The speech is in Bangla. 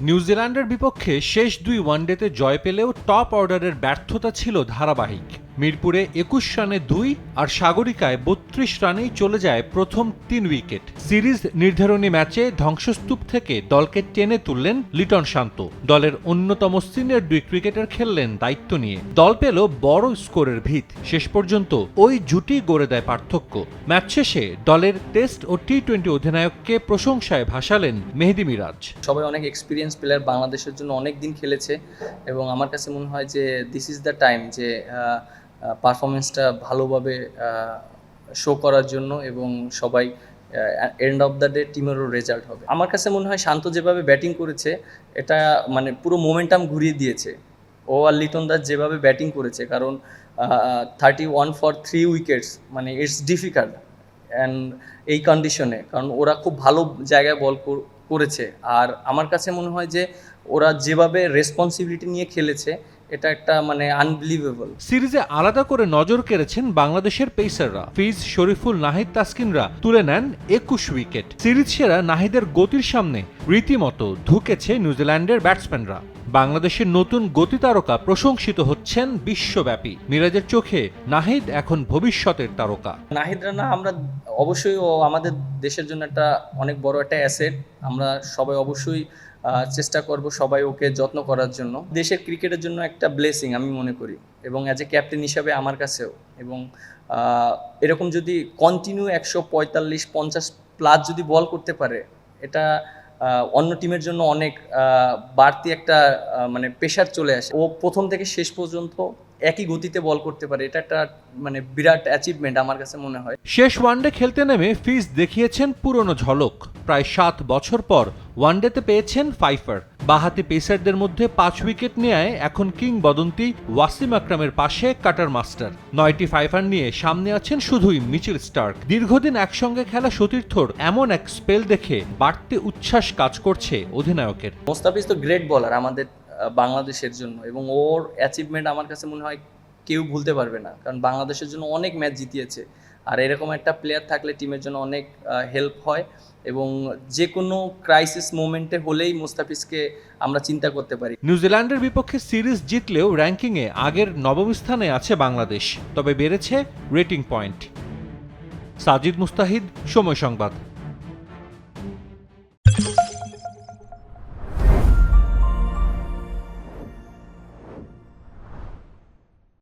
নিউজিল্যান্ডের বিপক্ষে শেষ 2 ওয়ানডেতে জয় পেলেও টপ অর্ডারের ব্যর্থতা ছিল ধারাবাহিক। মিরপুরে 21 রানে 2 আর সাগরিকায় 32 রানেই চলে যায় প্রথম 3 উইকেট। সিরিজ নির্ধারণী ম্যাচে ধ্বংসস্তূপ থেকে দলকে টেনে তুললেন লিটন শান্ত। দলের অন্যতম সিনিয়র 2 ক্রিকেটার খেললেন দায়িত্ব নিয়ে। দল পেল বড় স্কোরের ভিত। শেষ পর্যন্ত ওই জুটি গড়ে দেয় পার্থক্য। ম্যাচ শেষে দলের টেস্ট ও টি-20 অধিনায়ককে প্রশংসায় ভাসালেন মেহেদী মিরাজ। সবাই অনেক এক্সপিরিয়েন্স প্লেয়ার, বাংলাদেশের জন্য অনেক দিন খেলেছে এবং আমার কাছে মনে হয় যে দিস ইজ দ্য টাইম যে পারফরমেন্সটা ভালোভাবে শো করার জন্য এবং সবাই এন্ড অফ দ্য ডে টিমেরও রেজাল্ট হবে। আমার কাছে মনে হয় শান্ত যেভাবে ব্যাটিং করেছে এটা মানে পুরো মোমেন্টাম ঘুরিয়ে দিয়েছে। ও আর লিটন দাস যেভাবে ব্যাটিং করেছে, কারণ 31 ফর 3 উইকেটস মানে ইটস ডিফিকাল্ট অ্যান্ড এই কন্ডিশনে, কারণ ওরা খুব ভালো জায়গায় বল করেছে। আর আমার কাছে মনে হয় যে ওরা যেভাবে রেসপন্সিবিলিটি নিয়ে খেলেছে এটা একটা মানে আনবিলিভেবল। সিরিজে আলাদা করে নজর কেড়েছেন বাংলাদেশের পেসাররা। ফিজ, শরীফুল, নাহিদ, তাসকিনরা তুলে নেন 21 উইকেট। সিরিজ সেরা নাহিদের গতির সামনে রীতিমতো ধুকেছে নিউজিল্যান্ডের ব্যাটসম্যানরা। বাংলাদেশের নতুন গতি তারকা প্রশংসিত হচ্ছেন বিশ্বব্যাপী। মিরাজের চোখে নাহিদ এখন ভবিষ্যতের তারকা। নাহিদ রানা আমরা অবশ্যই ও আমাদের দেশের জন্য একটা অনেক বড় একটা অ্যাসেট। আমরা সবাই অবশ্যই চেষ্টা করব সবাই ওকে যত্ন করার জন্য। দেশের ক্রিকেটের জন্য একটা ব্লেসিং আমি মনে করি, এবং অ্যাজ এ ক্যাপ্টেন হিসাবে আমার কাছেও। এবং এরকম যদি কন্টিনিউ 145-50 প্লাস যদি বল করতে পারে, এটা অন্য টিমের জন্য অনেক বাড়তি একটা মানে প্রেশার চলে আসে। ও প্রথম থেকে শেষ পর্যন্ত একই গতিতে বল করতে পারে, এটা একটা মানে বিরাট অ্যাচিভমেন্ট আমার কাছে মনে হয়। শেষ ওয়ানডে খেলতে নেমে ফিজ দেখিয়েছেন পুরনো ঝলক। প্রায় 7 বছর পর ওয়ানডেতে পেয়েছেন ফাইফার। বাঁহাতি পেসারদের মধ্যে 5 উইকেট নেয় এখন কিংবদন্তি ওয়াসিম আকরামের পাশে কাটার মাস্টার। 9টি ফাইফার নিয়ে সামনে আছেন শুধুই মিচেল স্টার্ক। দীর্ঘদিন একসঙ্গে খেলা সতীর্থর এমন এক স্পেল দেখে বাড়তি উচ্ছ্বাস কাজ করছে অধিনায়কের। মোস্তাফিজ তো গ্রেট বলার আমাদের বাংলাদেশের জন্য, এবং ওর অ্যাচিভমেন্ট আমার কাছে মনে হয় কেউ ভুলতে পারবে না, কারণ বাংলাদেশের জন্য অনেক ম্যাচ জিতিয়েছে। আর এরকম একটা প্লেয়ার থাকলে টিমের জন্য অনেক হেল্প হয়, এবং যে কোনো ক্রাইসিস মোমেন্টে হলেই মোস্তাফিজকে আমরা চিন্তা করতে পারি। নিউজিল্যান্ডের বিপক্ষে সিরিজ জিতলেও র্যাঙ্কিংয়ে আগের 9ম স্থানে আছে বাংলাদেশ, তবে বেড়েছে রেটিং পয়েন্ট। সাজিদ মুস্তাহিদ, সময় সংবাদ।